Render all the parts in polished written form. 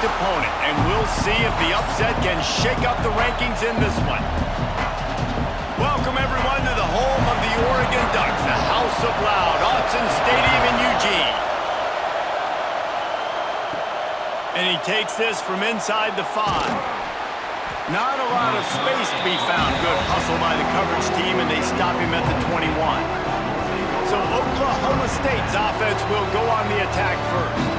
ranked opponent, and we'll see if the upset can shake up the rankings in this one. Welcome, everyone, to the home of the Oregon Ducks, the House of Loud, Autzen Stadium in Eugene. And he takes this from inside the 5. Not a lot of space to be found. Good hustle by the coverage team, and they stop him at the 21. So Oklahoma State's offense will go on the attack first.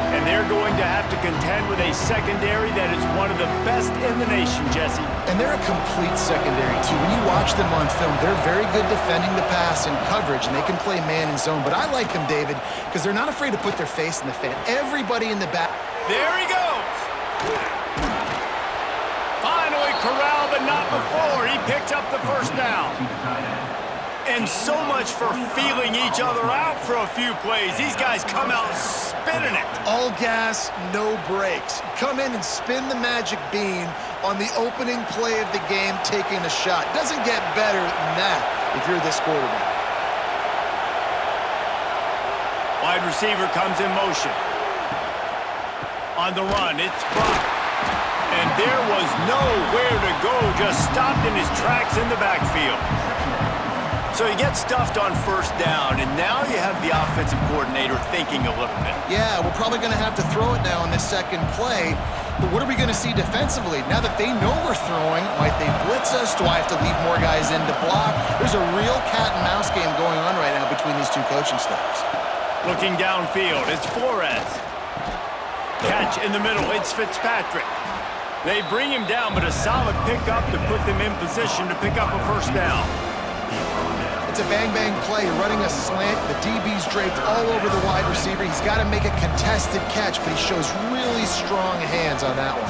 And they're going to have to contend with a secondary that is one of the best in the nation, Jesse. And they're a complete secondary, too. When you watch them on film, they're very good defending the pass and coverage, and they can play man and zone. But I like them, David, because they're not afraid to put their face in the fan. Everybody in the back. There he goes. Finally corralled, but not before. He picked up the first down. And so much for feeling each other out for a few plays. These guys come out spinning it. All gas, no brakes. Come in and spin the magic bean on the opening play of the game, taking a shot. Doesn't get better than that if you're this quarterback. Wide receiver comes in motion. On the run, it's blocked. And there was nowhere to go, just stopped in his tracks in the backfield. So he gets stuffed on first down, and now you have the offensive coordinator thinking a little bit. Yeah, we're probably going to have to throw it now on this second play. But what are we going to see defensively? Now that they know we're throwing, might they blitz us? Do I have to leave more guys in to block? There's a real cat-and-mouse game going on right now between these two coaching staffs. Looking downfield, it's Flores. Catch in the middle, it's Fitzpatrick. They bring him down, but a solid pickup to put them in position to pick up a first down. It's a bang-bang play. You're running a slant. The DB's draped all over the wide receiver. He's got to make a contested catch, but he shows really strong hands on that one.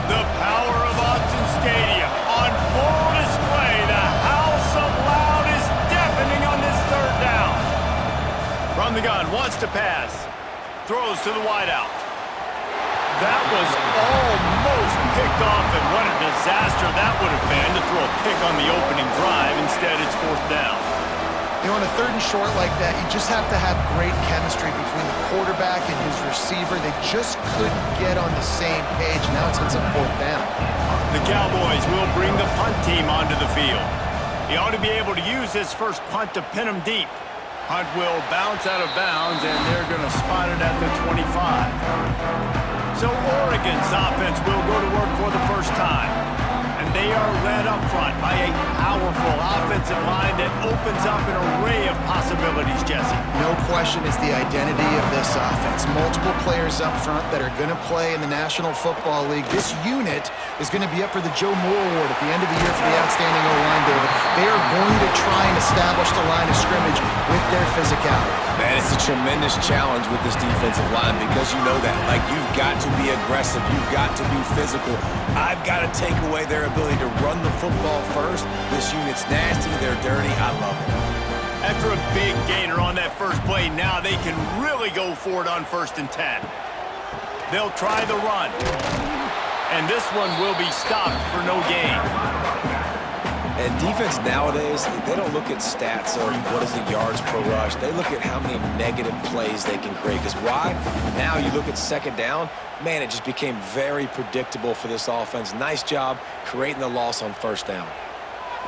The power of Autzen Stadium on full display. The House of Loud is deafening on this third down. From the gun, wants to pass. Throws to the wideout. That was almost picked off, and what a disaster that would have been to throw a pick on the opening drive. Instead, it's fourth down. You know, on a third and short like that, you just have to have great chemistry between the quarterback and his receiver. They just couldn't get on the same page. Now it's a fourth down. The Cowboys will bring the punt team onto the field. He ought to be able to use his first punt to pin him deep. Punt will bounce out of bounds, and they're going to spot it at the 25. So Oregon's offense will go to work for the first time. And they are led up front by a powerful offensive line that opens up an array of possibilities, Jesse. No question it's the identity of this offense. Multiple players up front that are going to play in the National Football League. This unit is going to be up for the Joe Moore Award at the end of the year for the outstanding O-line, David. They are going to try and establish the line of scrimmage with their physicality. Man, it's a tremendous challenge with this defensive line because you know that. Like, you've got to be aggressive. You've got to be physical. I've got to take away their ability to run the football first. This unit's nasty. They're dirty. I love it. After a big gainer on that first play, now they can really go for it on 1st and 10. They'll try the run. And this one will be stopped for no gain. And defense nowadays, they don't look at stats of what is the yards per rush. They look at how many negative plays they can create. Because why? Now you look at second down, man, it just became very predictable for this offense. Nice job creating the loss on first down.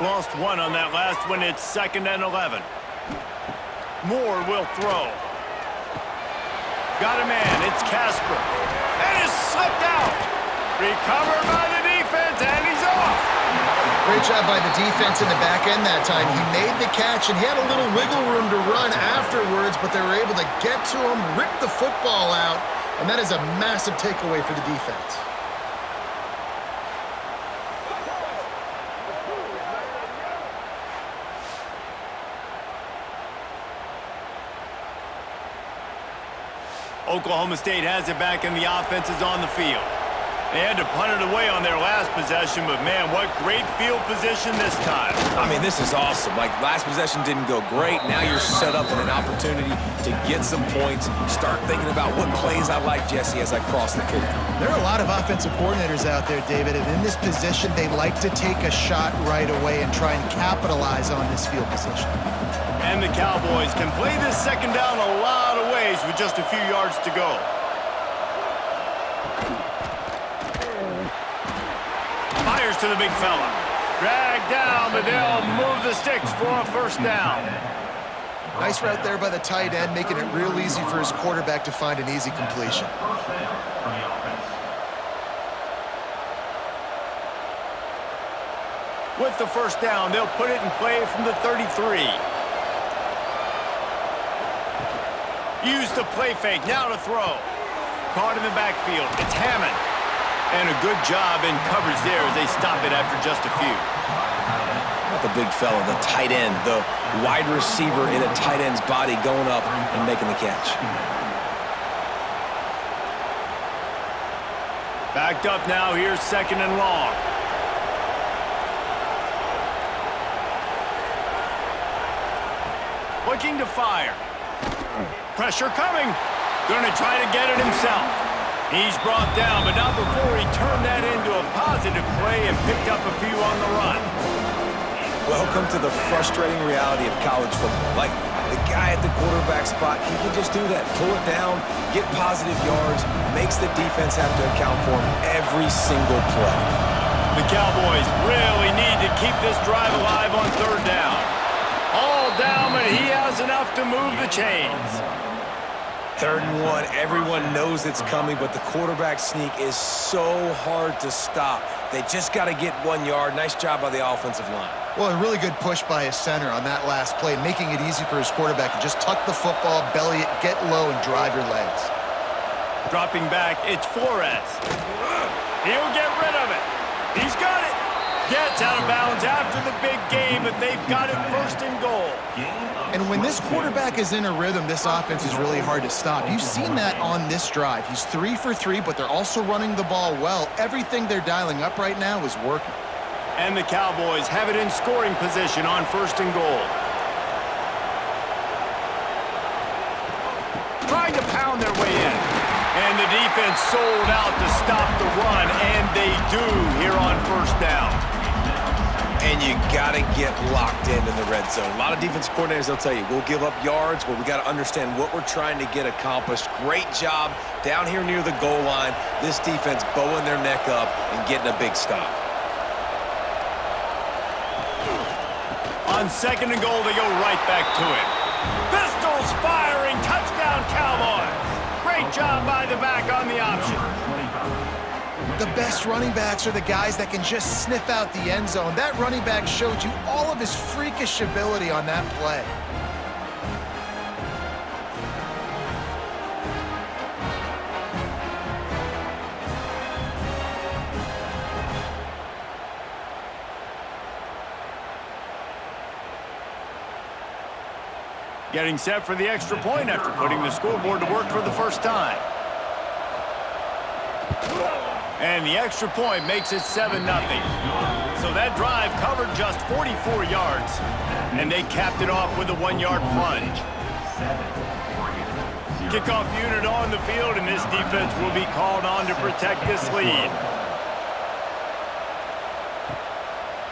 Lost one on that last one. It's 2nd and 11. Moore will throw. Got a man. It's Casper. And it's slipped out. Recovered by the defense, and he's off. Great job by the defense in the back end that time. He made the catch, and he had a little wiggle room to run afterwards, but they were able to get to him, rip the football out, and that is a massive takeaway for the defense. Oklahoma State has it back, and the offense is on the field. They had to punt it away on their last possession, but man, what great field position this time. I mean, this is awesome. Like, last possession didn't go great. Now you're set up in an opportunity to get some points. Start thinking about what plays I like, Jesse, as I cross the 50. There are a lot of offensive coordinators out there, David, and in this position, they like to take a shot right away and try and capitalize on this field position. And the Cowboys can play this second down a lot of ways with just a few yards to go. Fires to the big fella. Dragged down, but they'll move the sticks for a first down. Nice route there by the tight end, making it real easy for his quarterback to find an easy completion. With the first down, they'll put it in play from the 33. Use the play fake, now to throw. Caught in the backfield, it's Hammond. And a good job in coverage there as they stop it after just a few. Not the big fella, the tight end, the wide receiver in a tight end's body going up and making the catch. Backed up now, here's 2nd and long. Looking to fire. Pressure coming. Gonna try to get it himself. He's brought down, but not before he turned that into a positive play and picked up a few on the run. Welcome to the frustrating reality of college football. Like, the guy at the quarterback spot, he can just do that. Pull it down, get positive yards, makes the defense have to account for him every single play. The Cowboys really need to keep this drive alive on 3rd down. All down, but he has enough to move the chains. 3rd and 1, everyone knows it's coming, but the quarterback sneak is so hard to stop. They just got to get 1 yard. Nice job by the offensive line. Well, a really good push by his center on that last play, making it easy for his quarterback to just tuck the football, belly it, get low, and drive your legs. Dropping back, it's Flores. He'll get rid of it. He's got it. Gets out of bounds after the big game, but they've got it 1st and goal. And when this quarterback is in a rhythm, this offense is really hard to stop. You've seen that on this drive. He's 3 for 3, but they're also running the ball well. Everything they're dialing up right now is working. And the Cowboys have it in scoring position on 1st and goal. Trying to pound their way in. And the defense sold out to stop the run, and they do here on 1st down. And you got to get locked in the red zone. A lot of defense coordinators, they'll tell you, we'll give up yards, but we got to understand what we're trying to get accomplished. Great job down here near the goal line. This defense bowing their neck up and getting a big stop. On 2nd and goal, they go right back to it. Pistols firing, touchdown Cowboys. Great job by the back on the option. The best running backs are the guys that can just sniff out the end zone. That running back showed you all of his freakish ability on that play. Getting set for the extra point after putting the scoreboard to work for the first time. And the extra point makes it 7-0. So that drive covered just 44 yards. And they capped it off with a 1-yard plunge. Kickoff unit on the field, and this defense will be called on to protect this lead.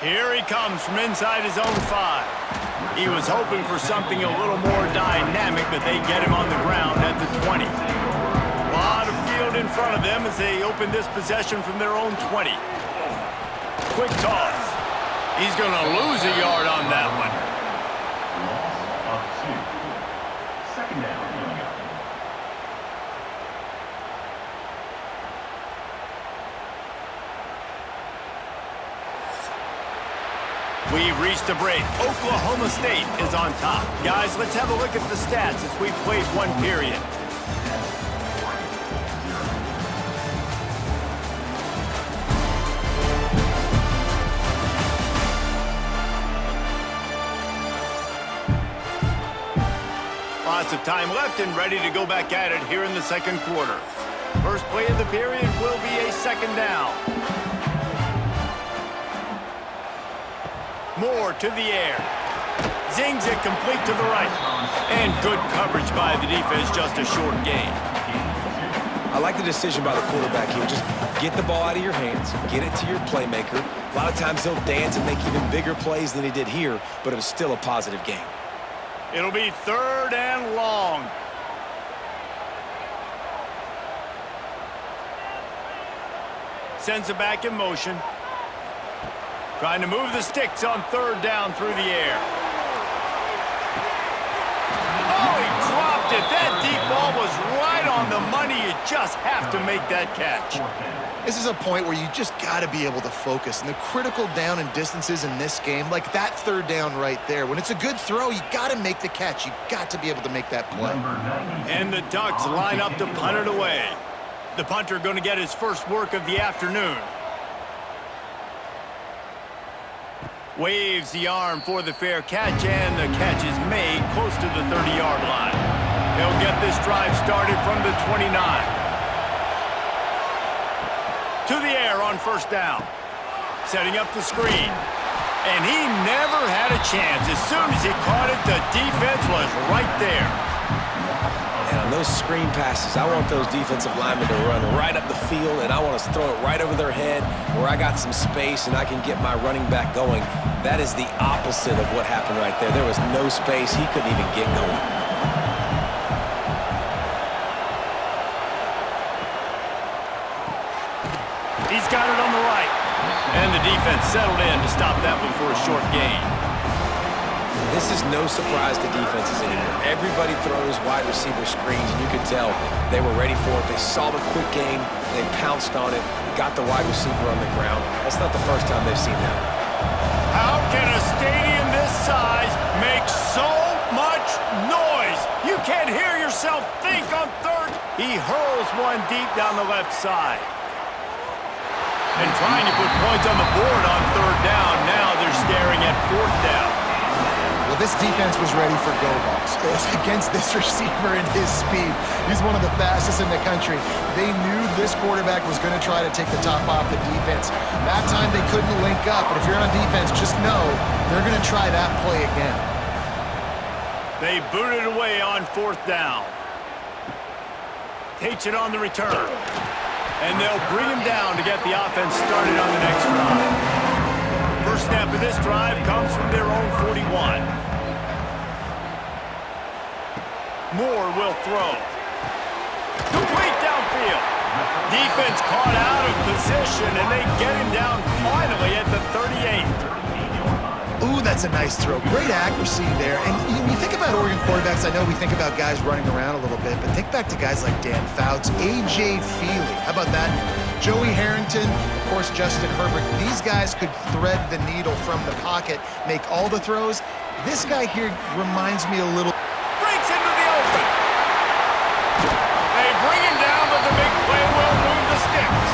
Here he comes from inside his own 5. He was hoping for something a little more dynamic, but they get him on the ground at the 20. A lot of field in front of them as they open this possession from their own 20. Quick toss. He's going to lose a yard on that one. Loss of 2. 2nd down. We've reached a break. Oklahoma State is on top. Guys, let's have a look at the stats as we've played 1 period. Lots of time left and ready to go back at it here in the 2nd quarter. First play of the period will be a 2nd down. Moore to the air. Zings it complete to the right. And good coverage by the defense, just a short gain. I like the decision by the quarterback here. Just get the ball out of your hands, get it to your playmaker. A lot of times he'll dance and make even bigger plays than he did here, but it was still a positive game. It'll be 3rd and long. Sends it back in motion. Trying to move the sticks on third down through the air. Oh, he dropped it. That deep ball was right on the money. You just have to make that catch. This is a point where you just got to be able to focus. And the critical down and distances in this game, like that third down right there, when it's a good throw, you got to make the catch. You got to be able to make that play. And the Ducks line up to punt it away. The punter going to get his first work of the afternoon. Waves the arm for the fair catch, and the catch is made close to the 30-yard line. They'll get this drive started from the 29. To the air on first down. Setting up the screen. And he never had a chance. As soon as he caught it, the defense was right there. And on those screen passes, I want those defensive linemen to run right up the field, and I want to throw it right over their head where I got some space and I can get my running back going. That is the opposite of what happened right there. There was no space. He couldn't even get going. He's got it on the right. And the defense settled in to stop that one for a short gain. This is no surprise to defenses anymore. Everybody throws wide receiver screens, and you could tell they were ready for it. They saw the quick game. They pounced on it, got the wide receiver on the ground. That's not the first time they've seen that. How can a stadium this size make so much noise? You can't hear yourself think on third. He hurls one deep down the left side. And trying to put points on the board on third down. Now they're staring at fourth down. Well, this defense was ready for go balls against this receiver and his speed. He's one of the fastest in the country. They knew this quarterback was going to try to take the top off the defense. That time they couldn't link up, but if you're on defense, just know they're going to try that play again. They booted away on fourth down. Takes it on the return. And they'll bring him down to get the offense started on the next drive. First snap of this drive comes from their own 41. Moore will throw. Complete downfield. Defense caught out of position, and they get him down finally at the 38. Ooh, that's a nice throw. Great accuracy there. And you think about Oregon quarterbacks, I know we think about guys running around a little bit, but think back to guys like Dan Fouts, A.J. Feely. How about that? Joey Harrington, of course, Justin Herbert. These guys could thread the needle from the pocket, make all the throws. This guy here reminds me a little. Breaks into the open. They bring him down, but the big play will move the sticks.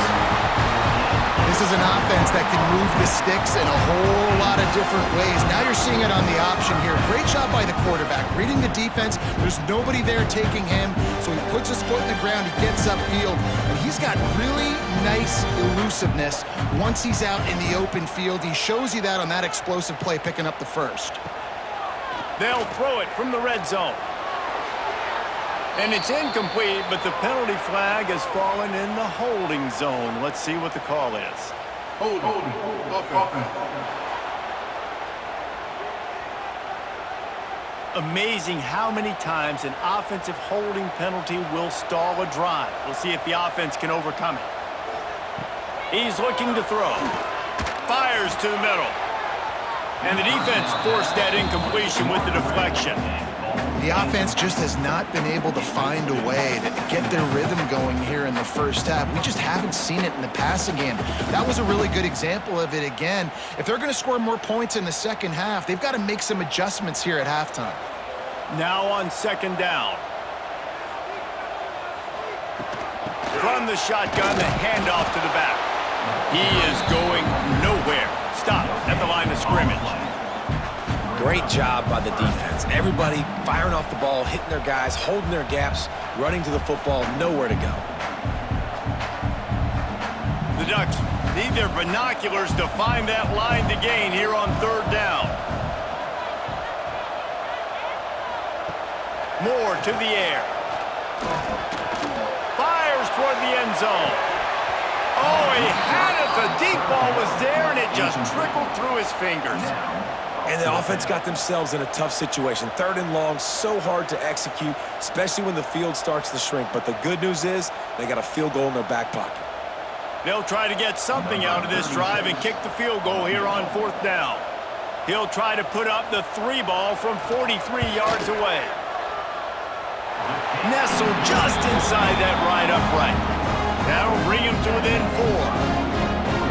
This is an offense that can move the sticks in a whole lot of different ways. Now you're seeing it on the option here. Great job by the quarterback. Reading the defense, there's nobody there taking him, so he puts his foot in the ground, he gets upfield, and he's got really nice elusiveness once he's out in the open field. He shows you that on that explosive play, picking up the first. They'll throw it from the red zone. And it's incomplete, but the penalty flag has fallen in the holding zone. Let's see what the call is. Holding. Amazing how many times an offensive holding penalty will stall a drive. We'll see if the offense can overcome it. He's looking to throw. Fires to the middle. And the defense forced that incompletion with the deflection. The offense just has not been able to find a way to get their rhythm going here in the first half. We just haven't seen it in the passing game. That was a really good example of it again. If they're going to score more points in the second half, they've got to make some adjustments here at halftime. Now on second down. From the shotgun, the handoff to the back. He is going nowhere. Stop at the line of scrimmage. Great job by the defense. Everybody firing off the ball, hitting their guys, holding their gaps, running to the football, nowhere to go. The Ducks need their binoculars to find that line to gain here on third down. Moore to the air. Fires toward the end zone. Oh, he had it. The deep ball was there, and it just trickled through his fingers. And the offense got themselves in a tough situation. Third and long, so hard to execute, especially when the field starts to shrink. But the good news is they got a field goal in their back pocket. They'll try to get something out of this drive and kick the field goal here on 4th down. He'll try to put up the 3 ball from 43 yards away. Nestled just inside that right upright. That'll bring him to within 4.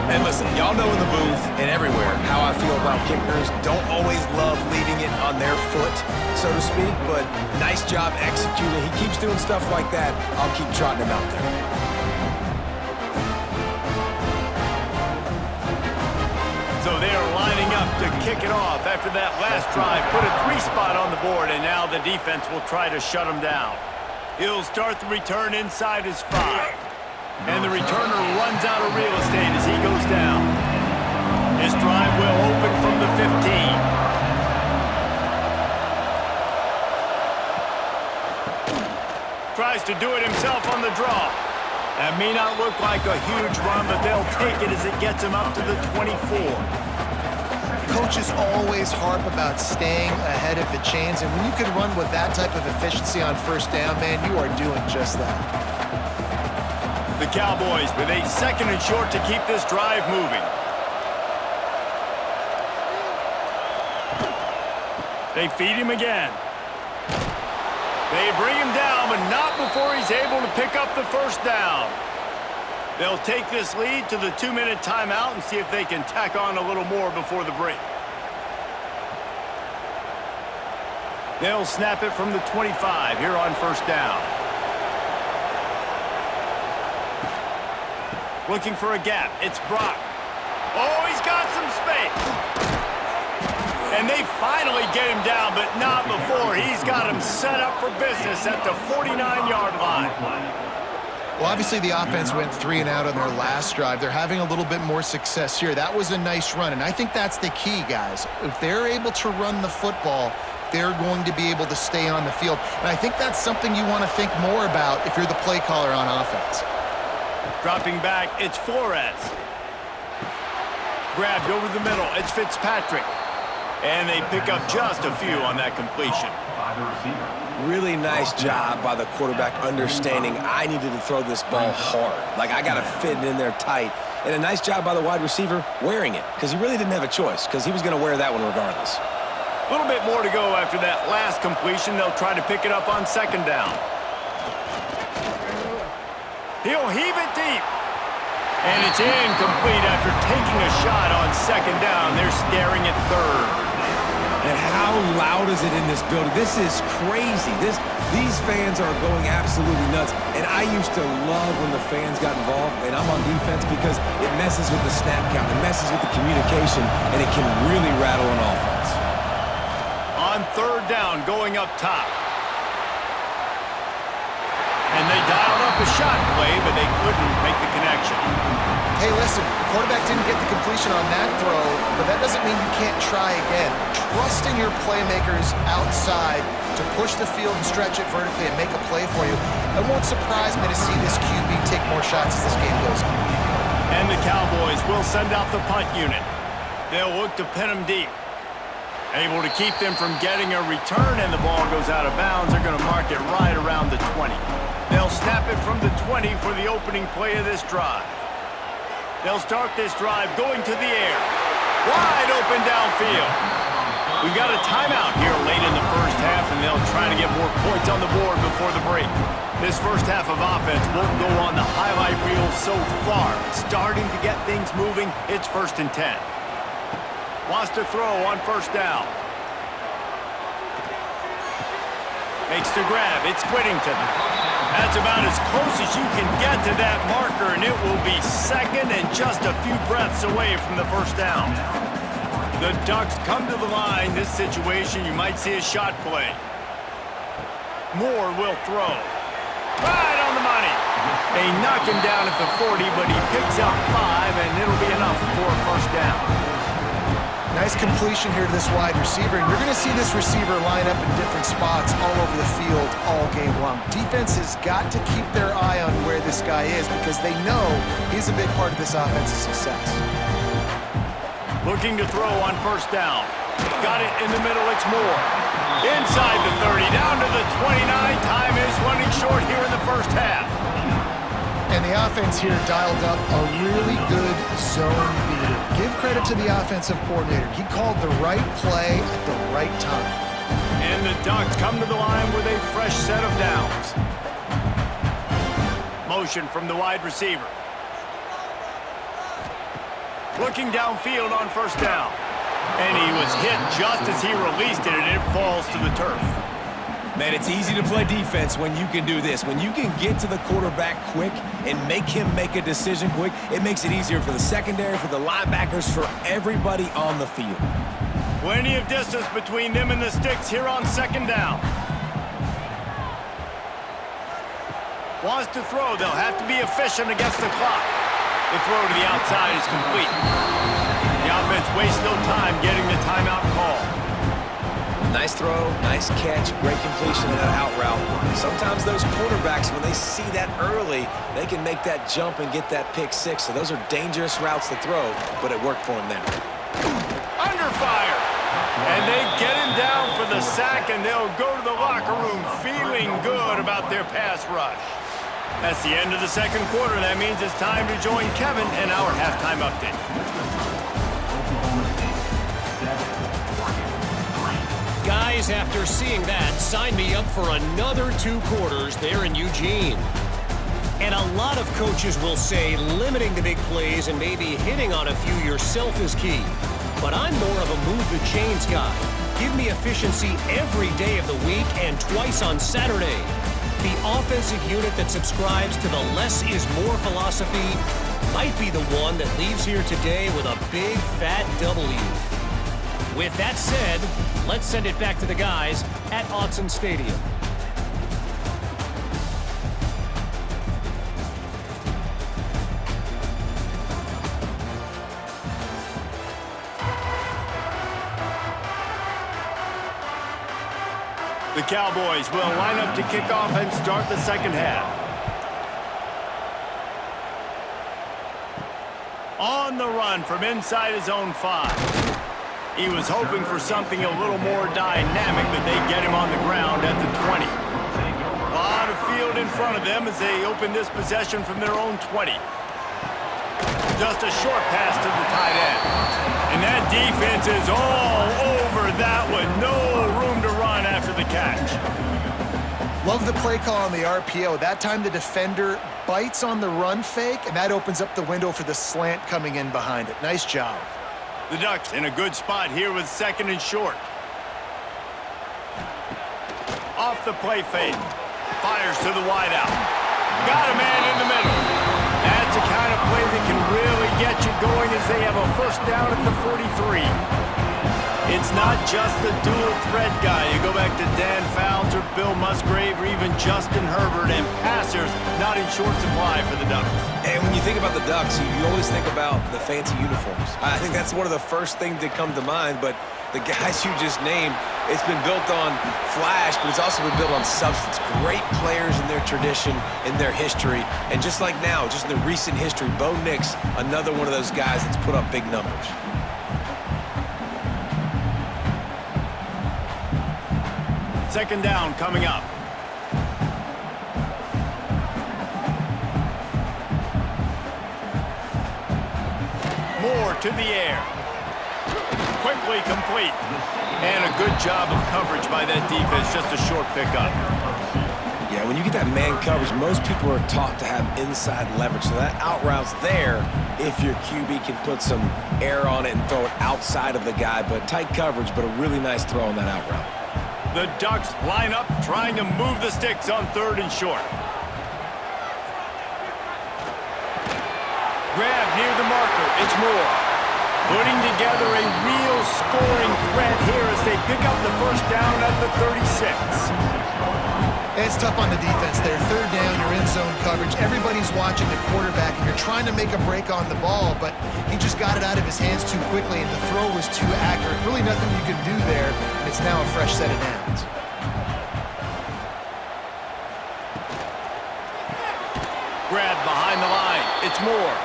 And listen, y'all know in the booth and everywhere how I feel about kickers. Don't always love leaving it on their foot, so to speak, but nice job executing. He keeps doing stuff like that. I'll keep trotting him out there. So they are lining up to kick it off after that last drive. Put a 3 spot on the board, and now the defense will try to shut him down. He'll start the return inside his 5. And the returner runs out of real estate as he goes down. His drive will open from the 15. Tries to do it himself on the draw. That may not look like a huge run, but they'll take it as it gets him up to the 24. Coaches always harp about staying ahead of the chains, and when you can run with that type of efficiency on 1st down, man, you are doing just that. The Cowboys with a 2nd and short to keep this drive moving. They feed him again. They bring him down, but not before he's able to pick up the 1st down. They'll take this lead to the 2-minute timeout and see if they can tack on a little more before the break. They'll snap it from the 25 here on 1st down. Looking for a gap. It's Brock. Oh, he's got some space. And they finally get him down, but not before. He's got him set up for business at the 49-yard line. Well, obviously the offense went 3 and out on their last drive. They're having a little bit more success here. That was a nice run, and I think that's the key, guys. If they're able to run the football, they're going to be able to stay on the field. And I think that's something you want to think more about if you're the play caller on offense. Dropping back, it's Flores. Grabbed over the middle, it's Fitzpatrick. And they pick up just a few on that completion. Really nice job by the quarterback understanding I needed to throw this ball hard. Like, I got to fit it in there tight. And a nice job by the wide receiver wearing it, because he really didn't have a choice, because he was going to wear that one regardless. A little bit more to go after that last completion. They'll try to pick it up on 2nd down. He'll heave it deep. And it's incomplete after taking a shot on 2nd down. They're staring at 3rd. And how loud is it in this building? This is crazy. These fans are going absolutely nuts. And I used to love when the fans got involved, and I'm on defense, because it messes with the snap count, it messes with the communication, and it can really rattle an offense. On 3rd down, going up top. And they dialed up a shot play, but they couldn't make the connection. Hey, listen, the quarterback didn't get the completion on that throw, but that doesn't mean you can't try again. Trusting your playmakers outside to push the field and stretch it vertically and make a play for you. It won't surprise me to see this QB take more shots as this game goes on. And the Cowboys will send out the punt unit. They'll look to pin them deep. Able to keep them from getting a return, and the ball goes out of bounds. They're going to mark it right around the 20. They'll snap it from the 20 for the opening play of this drive. They'll start this drive going to the air. Wide open downfield. We've got a timeout here late in the 1st half, and they'll try to get more points on the board before the break. This 1st half of offense won't go on the highlight reel so far. Starting to get things moving, it's 1st and 10. Wants to throw on 1st down. Makes the grab. It's Whittington. That's about as close as you can get to that marker, and it will be 2nd and just a few breaths away from the 1st down. The Ducks come to the line. This situation, you might see a shot play. Moore will throw. Right on the money. They knock him down at the 40, but he picks up 5, and it'll be enough for a 1st down. Nice completion here to this wide receiver, and you're going to see this receiver line up in different spots all over the field all game long. Defense has got to keep their eye on where this guy is, because they know he's a big part of this offense's success. Looking to throw on 1st down. Got it in the middle, it's Moore. Inside the 30, down to the 29. Time is running short here in the 1st half. And And the offense here dialed up a really good zone beater. Give credit to the offensive coordinator. He called the right play at the right time. And the Ducks come to the line with a fresh set of downs. Motion from the wide receiver. Looking downfield on first down. And he was hit just as he released it, and it falls to the turf. Man, it's easy to play defense when you can do this. When you can get to the quarterback quick and make him make a decision quick, it makes it easier for the secondary, for the linebackers, for everybody on the field. Plenty of distance between them and the sticks here on second down. Wants to throw. They'll have to be efficient against the clock. The throw to the outside is complete. The offense wastes no time getting the timeout call. Nice throw, nice catch, great completion of that out route. Sometimes those quarterbacks, when they see that early, they can make that jump and get that pick six. So those are dangerous routes to throw, but it worked for him there. Under fire. And they get him down for the sack, and they'll go to the locker room feeling good about their pass rush. That's the end of the second quarter. That means it's time to join Kevin in our halftime update. Guys, after seeing that, sign me up for another 2 quarters there in Eugene. And a lot of coaches will say limiting the big plays and maybe hitting on a few yourself is key. But I'm more of a move the chains guy. Give me efficiency every day of the week and twice on Saturday. The offensive unit that subscribes to the less is more philosophy might be the one that leaves here today with a big fat W. With that said, let's send it back to the guys at Autzen Stadium. The Cowboys will line up to kick off and start the second half. On the run from inside his own 5. He was hoping for something a little more dynamic, but they get him on the ground at the 20. A lot of field in front of them as they open this possession from their own 20. Just a short pass to the tight end. And that defense is all over that one. No room to run after the catch. Love the play call on the RPO. That time the defender bites on the run fake, and that opens up the window for the slant coming in behind it. Nice job. The Ducks in a good spot here with second and short. Off the play fake. Fires to the wideout. Got a man in the middle. That's the kind of play that can really get you going as they have a first down at the 43. It's not just the dual threat guy. You go back to Dan Fouts or Bill Musgrave or even Justin Herbert, and passers not in short supply for the Ducks. And when you think about the Ducks, you always think about the fancy uniforms. I think that's one of the first things that come to mind, but the guys you just named, it's been built on flash, but it's also been built on substance. Great players in their tradition, in their history, and just like now, just in the recent history, Bo Nix, another one of those guys that's put up big numbers. Second down coming up. Moore to the air. Quickly complete. And a good job of coverage by that defense. Just a short pickup. Yeah, when you get that man coverage, most people are taught to have inside leverage. So that out route's there if your QB can put some air on it and throw it outside of the guy. But tight coverage, but a really nice throw on that out route. The Ducks line up, trying to move the sticks on third and short. Grab near the marker. It's Moore. Putting together a real scoring threat here as they pick up the first down at the 36. It's tough on the defense there. Third down, you're in zone coverage. Everybody's watching the quarterback, and you're trying to make a break on the ball, but he just got it out of his hands too quickly, and the throw was too accurate. Really nothing you can do there, and it's now a fresh set of downs. Grab behind the line. It's Moore.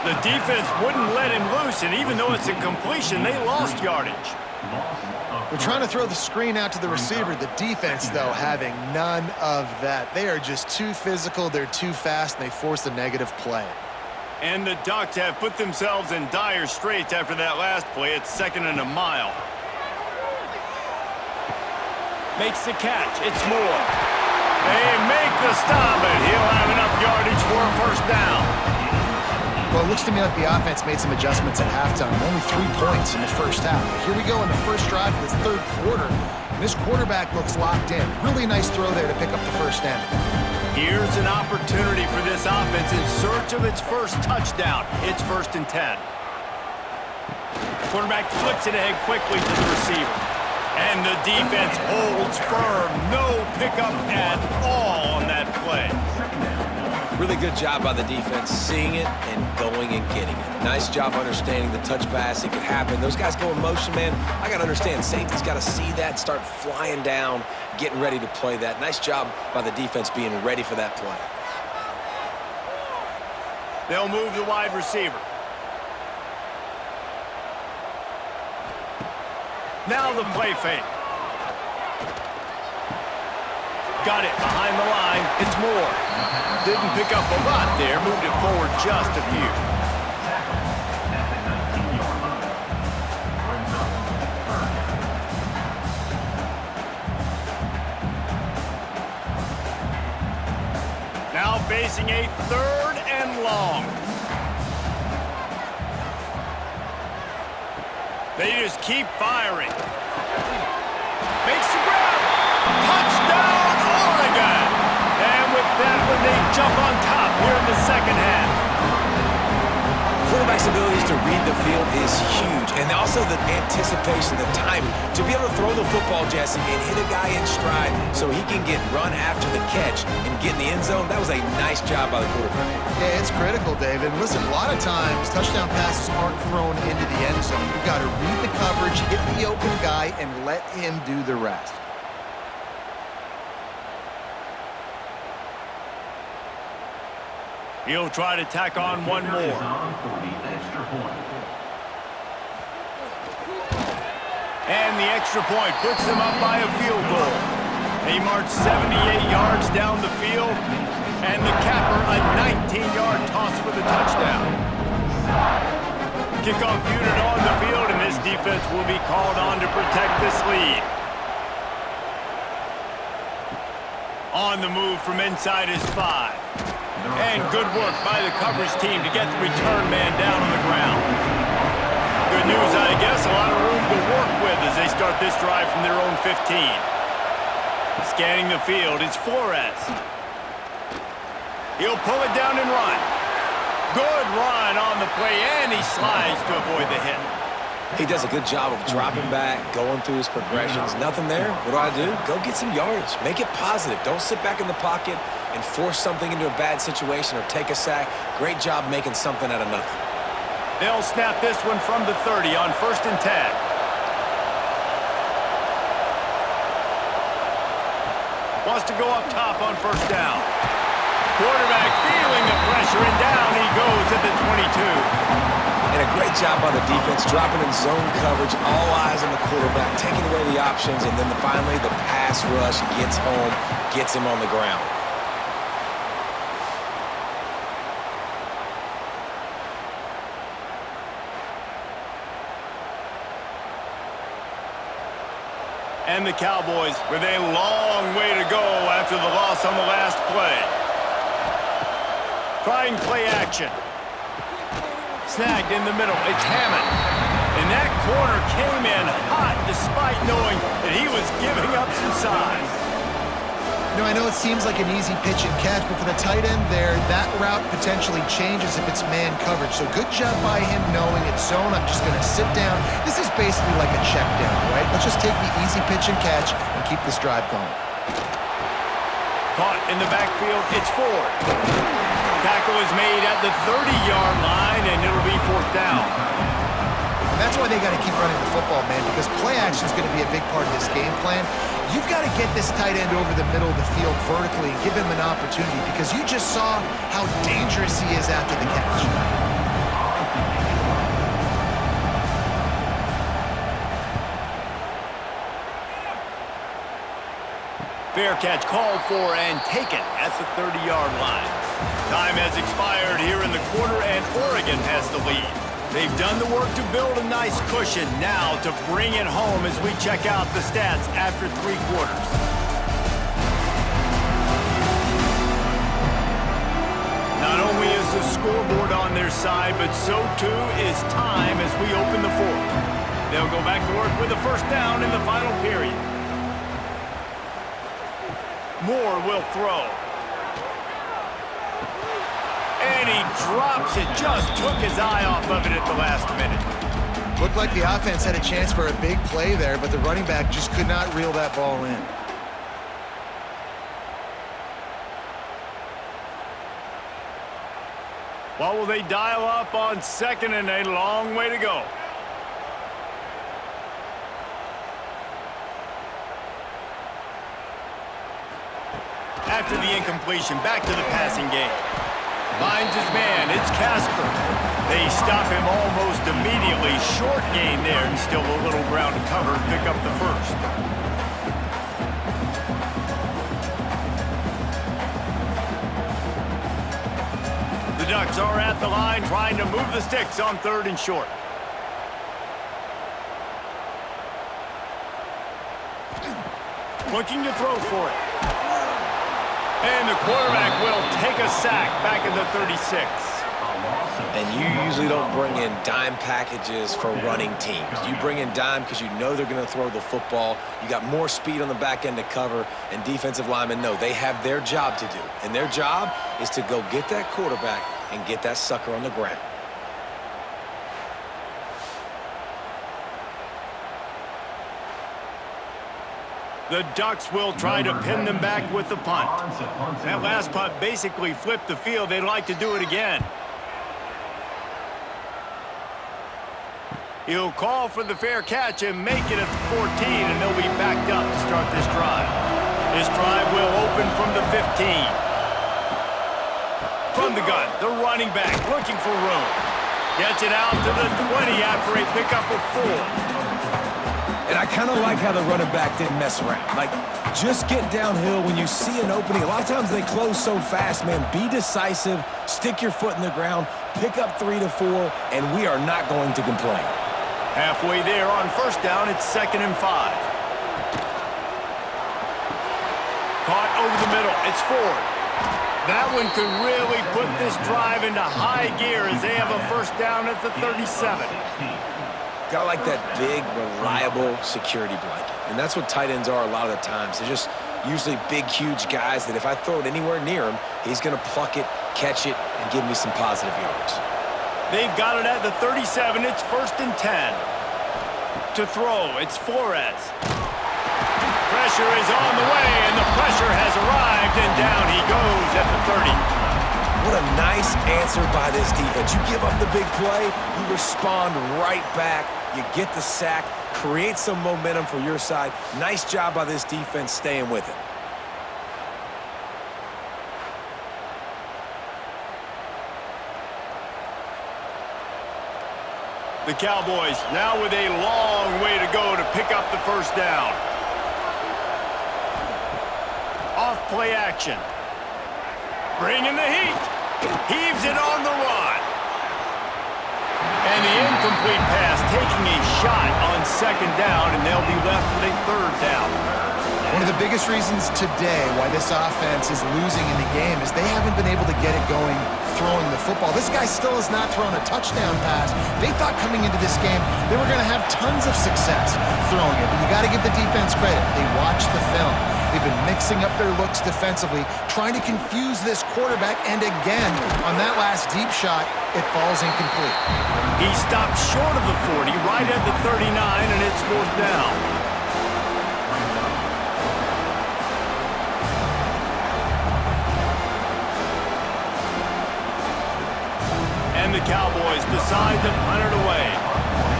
The defense wouldn't let him loose, and even though it's a completion, they lost yardage. They're trying to throw the screen out to the receiver. The defense, though, having none of that. They are just too physical, they're too fast, and they force a negative play. And the Ducks have put themselves in dire straits after that last play. It's 2nd and a mile. Makes the catch. It's Moore. They make the stop, and he'll have enough yardage for a first down. Well, it looks to me like the offense made some adjustments at halftime. Only 3 points in the first half. But here we go in the first drive of this third quarter. And this quarterback looks locked in. Really nice throw there to pick up the first down. Here's an opportunity for this offense in search of its first touchdown. It's 1st and 10. Quarterback flips it ahead quickly to the receiver. And the defense holds firm. No pickup at all on that play. Really good job by the defense, seeing it and going and getting it. Nice job understanding the touch pass. It could happen. Those guys go in motion, man. I got to understand, safety's got to see that, start flying down, getting ready to play that. Nice job by the defense being ready for that play. They'll move the wide receiver. Now the play fake. Got it behind the line. It's Moore. Didn't pick up a lot there. Moved it forward just a few. Now facing a 3rd and long. They just keep firing. Makes the grab. Touchdown, Oregon! And with that one, they jump on top here in the second half. Quarterback's abilities to read the field is huge. And also the anticipation, the timing. To be able to throw the football, Jesse, and hit a guy in stride so he can get run after the catch and get in the end zone, that was a nice job by the quarterback. Yeah, it's critical, David. Listen, a lot of times, touchdown passes aren't thrown into the end zone. You've got to read the coverage, hit the open guy, and let him do the rest. He'll try to tack on one more. And the extra point puts them up by a field goal. They march 78 yards down the field, and the capper a 19-yard toss for the touchdown. Kickoff unit on the field, and this defense will be called on to protect this lead. On the move from inside is 5. And good work by the coverage team to get the return man down on the ground. Good news, I guess, a lot of room to work with as they start this drive from their own 15. Scanning the field, it's Flores. He'll pull it down and run. Good run on the play, and he slides to avoid the hit. He does a good job of dropping back, going through his progressions. Nothing there. What do? Go get some yardage. Make it positive. Don't sit back in the pocket and force something into a bad situation or take a sack. Great job making something out of nothing. They'll snap this one from the 30 on 1st and 10. Wants to go up top on 1st down. Quarterback feeling the pressure, and down he goes at the 22. And a great job by the defense, dropping in zone coverage, all eyes on the quarterback, taking away the options, and then finally the pass rush gets home, gets him on the ground. And the Cowboys with a long way to go after the loss on the last play. Trying play action. Snagged in the middle. It's Hammond. And that corner came in hot despite knowing that he was giving up some size. You know, I know it seems like an easy pitch and catch, but for the tight end there, that route potentially changes if it's man coverage. So good job by him knowing it's zone. I'm just going to sit down. This is basically like a check down, right? Let's just take the easy pitch and catch and keep this drive going. Caught in the backfield. It's Ford. Tackle is made at the 30-yard line, and it'll be 4th down. And that's why they got to keep running the football, man, because play action is going to be a big part of this game plan. You've got to get this tight end over the middle of the field vertically and give him an opportunity, because you just saw how dangerous he is after the catch. Fair catch called for and taken at the 30-yard line. Time has expired here in the quarter, and Oregon has the lead. They've done the work to build a nice cushion. Now to bring it home as we check out the stats after 3 quarters. Not only is the scoreboard on their side, but so too is time as we open the fourth. They'll go back to work with a first down in the final period. Moore will throw. And he drops it. Just took his eye off of it at the last minute. Looked like the offense had a chance for a big play there, but the running back just could not reel that ball in. What will they dial up on second and a long way to go? After the incompletion, back to the passing game. Finds his man. It's Casper. They stop him almost immediately. Short gain there, and still a little ground to cover. Pick up the first. The Ducks are at the line trying to move the sticks on 3rd and short. Looking to throw for it. And the quarterback will take a sack back at the 36. And you usually don't bring in dime packages for running teams. You bring in dime because you know they're going to throw the football. You got more speed on the back end to cover, and defensive linemen know they have their job to do. And their job is to go get that quarterback and get that sucker on the ground. The Ducks will try to pin them back with the punt. That last punt basically flipped the field. They'd like to do it again. He'll call for the fair catch and make it at the 14, and they'll be backed up to start this drive. This drive will open from the 15. From the gun, the running back looking for room. Gets it out to the 20 after a pickup of 4. And I kind of like how the running back didn't mess around. Like, just get downhill when you see an opening. A lot of times they close so fast, man. Be decisive, stick your foot in the ground, pick up 3 to 4, and we are not going to complain. Halfway there on first down, it's 2nd and 5. Caught over the middle, it's Ford. That one could really put this drive into high gear as they have a first down at the 37. Gotta like that big, reliable security blanket. And that's what tight ends are a lot of the times. They're just usually big, huge guys that if I throw it anywhere near him, he's going to pluck it, catch it, and give me some positive yards. They've got it at the 37. It's 1st and 10. To throw, it's Flores. Pressure is on the way, and the pressure has arrived, and down he goes at the 30. What a nice answer by this defense. You give up the big play, you respond right back, you get the sack, create some momentum for your side. Nice job by this defense staying with it. The Cowboys now with a long way to go to pick up the first down. Off play action. Bringing the heat. Heaves it on the run. And the incomplete pass taking a shot on 2nd down, and they'll be left with a 3rd down. One of the biggest reasons today why this offense is losing in the game is they haven't been able to get it going throwing the football. This guy still has not thrown a touchdown pass. They thought coming into this game they were going to have tons of success throwing it, but you got to give the defense credit. They watched the film. They've been mixing up their looks defensively, trying to confuse this quarterback, and again, on that last deep shot, it falls incomplete. He stopped short of the 40, right at the 39, and it's 4th down. And the Cowboys decide to punt it away.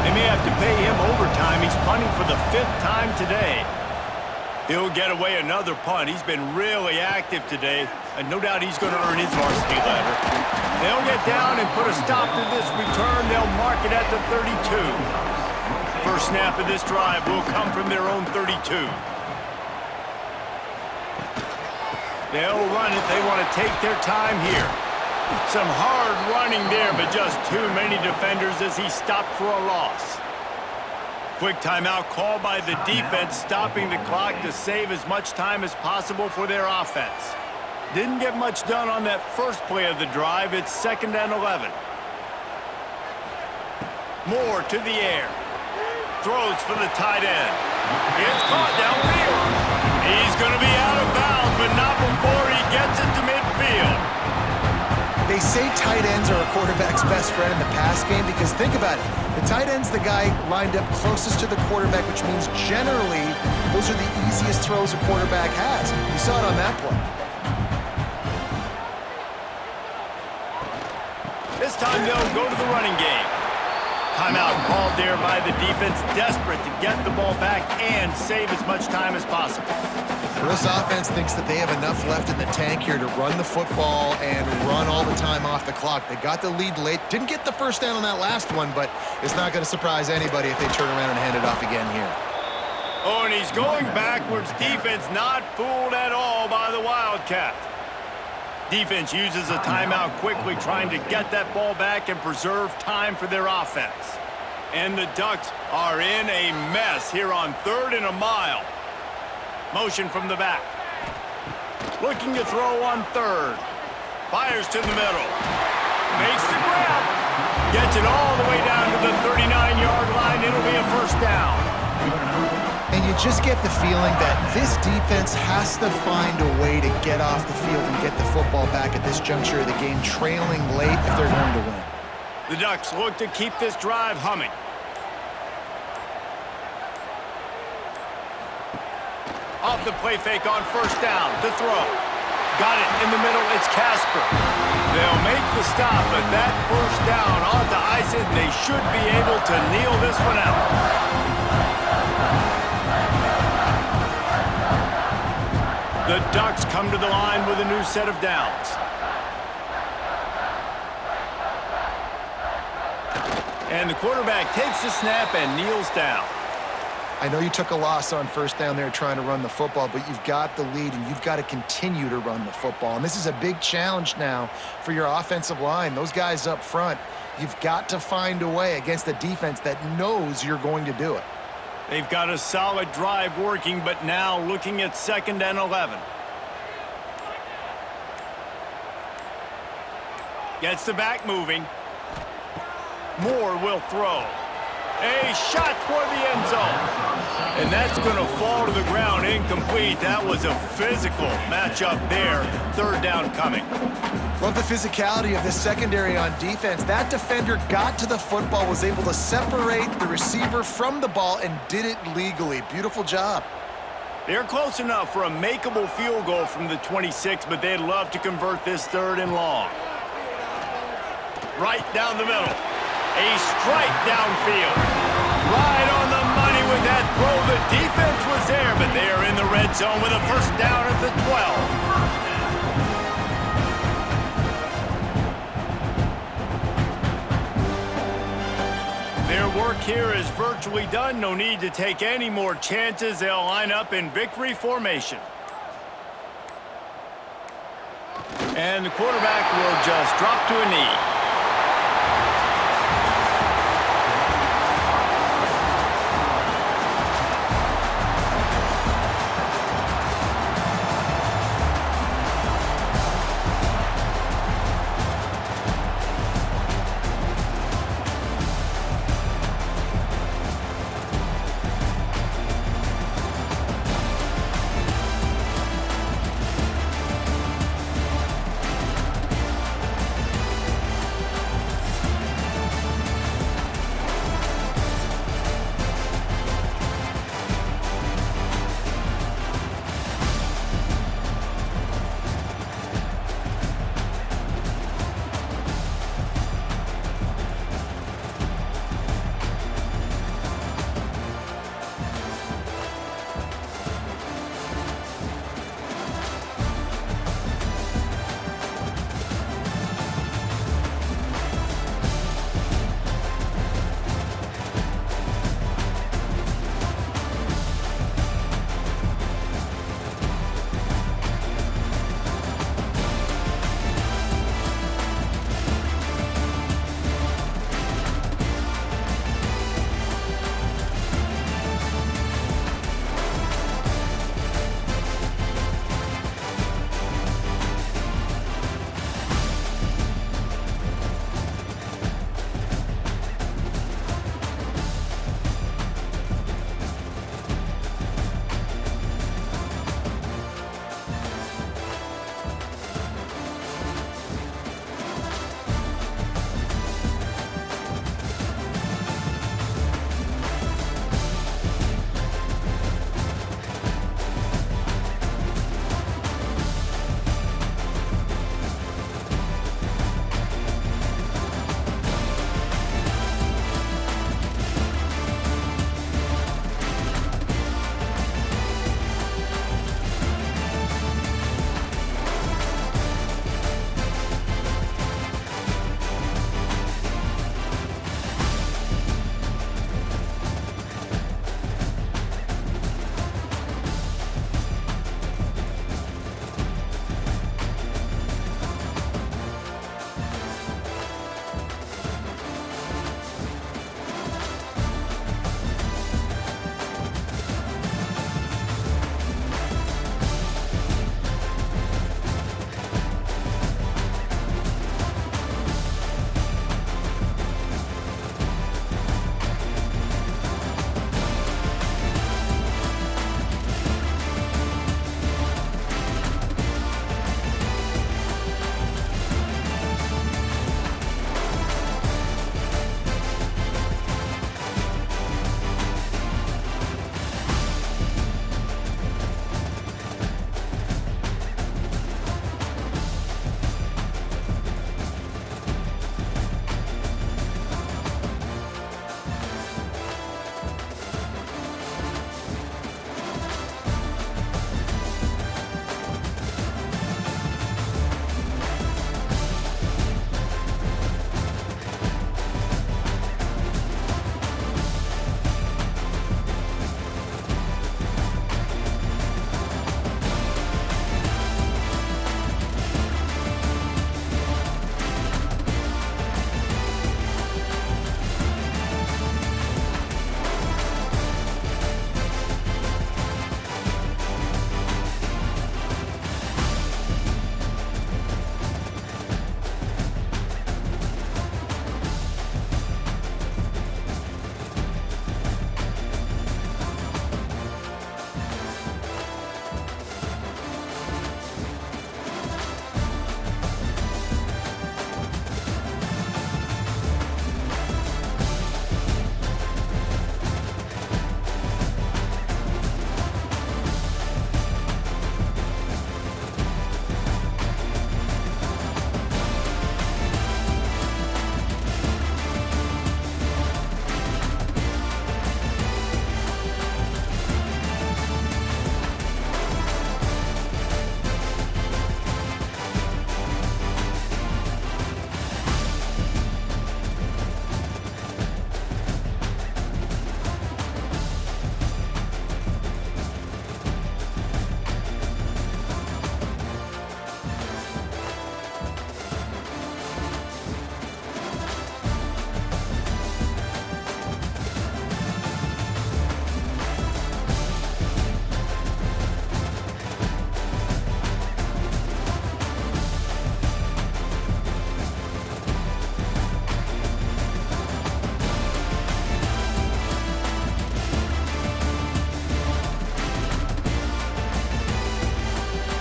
They may have to pay him overtime. He's punting for the 5th time today. He'll get away another punt. He's been really active today, and no doubt he's going to earn his varsity letter. They'll get down and put a stop to this return. They'll mark it at the 32. First snap of this drive will come from their own 32. They'll run it. They want to take their time here. Some hard running there, but just too many defenders as he stopped for a loss. Quick timeout called by the defense, stopping the clock to save as much time as possible for their offense. Didn't get much done on that first play of the drive. It's 2nd and 11. Moore to the air. Throws for the tight end. It's caught downfield. He's going to be out of bounds, but not before he gets it to midfield. They say tight ends are a quarterback's best friend in the pass game because think about it. The tight end's the guy lined up closest to the quarterback, which means generally those are the easiest throws a quarterback has. You saw it on that play. This time they'll go to the running game. Timeout called there by the defense, desperate to get the ball back and save as much time as possible. Well, this offense thinks that they have enough left in the tank here to run the football and run all the time off the clock. They got the lead late. Didn't get the first down on that last one, but it's not going to surprise anybody if they turn around and hand it off again here. Oh, and he's going backwards. Defense not fooled at all by the Wildcat. Defense uses a timeout quickly, trying to get that ball back and preserve time for their offense. And the Ducks are in a mess here on 3rd and a mile. Motion from the back. Looking to throw on 3rd. Fires to the middle. Makes the grab. Gets it all the way down to the 39-yard line. It'll be a first down. And you just get the feeling that this defense has to find a way to get off the field and get the football back at this juncture of the game, trailing late if they're going to win. The Ducks look to keep this drive humming. Off the play fake on 1st down to throw. Got it in the middle. It's Casper. They'll make the stop, but that 1st down ought to ice it, and they should be able to kneel this one out. The Ducks come to the line with a new set of downs. And the quarterback takes the snap and kneels down. I know you took a loss on 1st down there trying to run the football, but you've got the lead and you've got to continue to run the football. And this is a big challenge now for your offensive line. Those guys up front, you've got to find a way against a defense that knows you're going to do it. They've got a solid drive working, but now looking at 2nd and 11. Gets the back moving. Moore will throw. A shot toward the end zone. And that's going to fall to the ground incomplete. That was a physical matchup there. 3rd down coming. Love the physicality of this secondary on defense. That defender got to the football, was able to separate the receiver from the ball, and did it legally. Beautiful job. They're close enough for a makeable field goal from the 26, but they'd love to convert this 3rd and long. Right down the middle. A strike downfield. Right on the money with that throw. The defense was there, but they are in the red zone with a 1st down at the 12. Their work here is virtually done. No need to take any more chances. They'll line up in victory formation. And the quarterback will just drop to a knee.